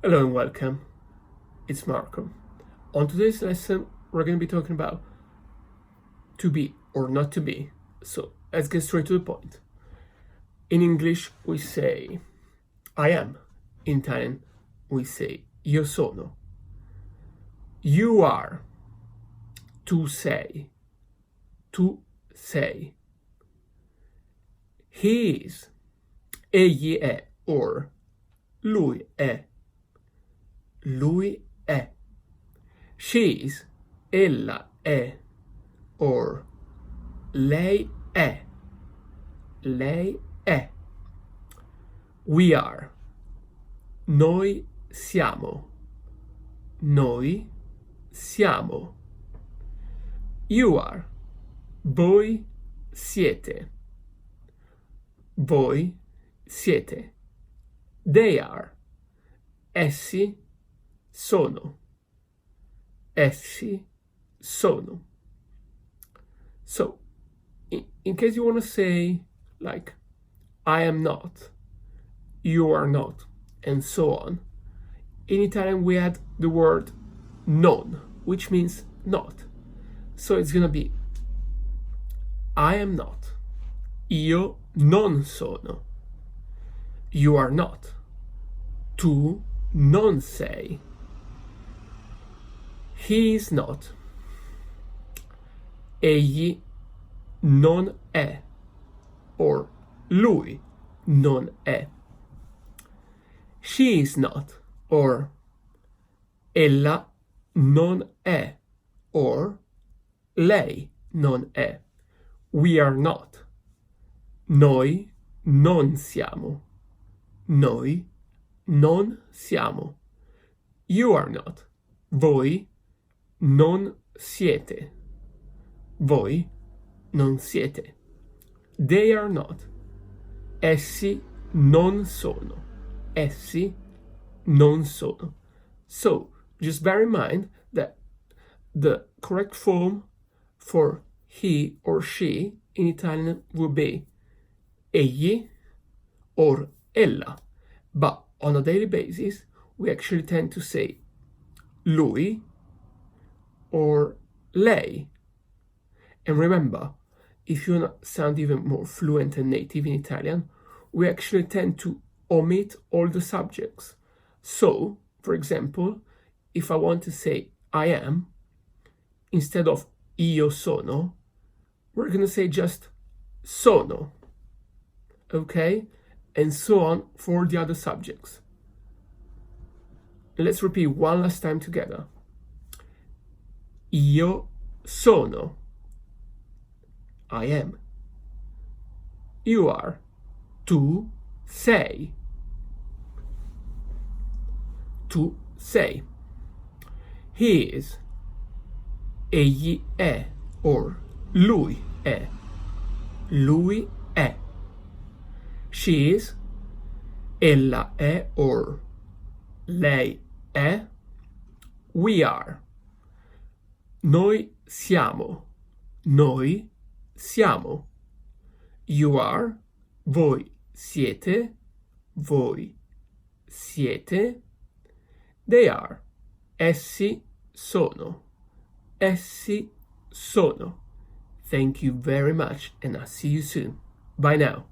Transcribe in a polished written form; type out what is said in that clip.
Hello and welcome. It's Marco. On today's lesson, we're going to be talking about to be or not to be. So let's get straight to the point. In English, we say I am. In Italian, we say io sono. You are. Tu sei. Tu sei. He is. Egli è or lui è. Lui è. She's. Ella è. Or lei è. Lei è. We are. Noi siamo. Noi siamo. You are. Voi siete. Voi siete. They are. Essi sono. Essi sono. So, in case you want to say, like, I am not, you are not, and so on, in Italian we add the word non, which means not. So it's gonna be I am not. Io non sono. You are not. Tu non sei. He is not. Egli non è. Or lui non è. She is not. Or ella non è. Or lei non è. We are not. Noi non siamo. Noi non siamo. You are not. Voi non siete. Voi non siete. They are not. Essi non sono. Essi non sono. So, just bear in mind that the correct form for he or she in Italian would be egli or ella. But on a daily basis, we actually tend to say lui or lei. And remember, if you want to sound even more fluent and native in Italian, we actually tend to omit all the subjects. So, for example, if I want to say I am, instead of io sono, we're going to say just sono. Okay? And so on for the other subjects. Let's repeat one last time together. Io sono. I am. You are. Tu sei. Tu sei. He is. Egli è. Or lui è. Lui è. She is. Ella è. Or lei è. We are. Noi siamo. Noi siamo. You are. Voi siete. Voi siete. They are. Essi sono. Essi sono. Thank you very much and I'll see you soon. Bye now.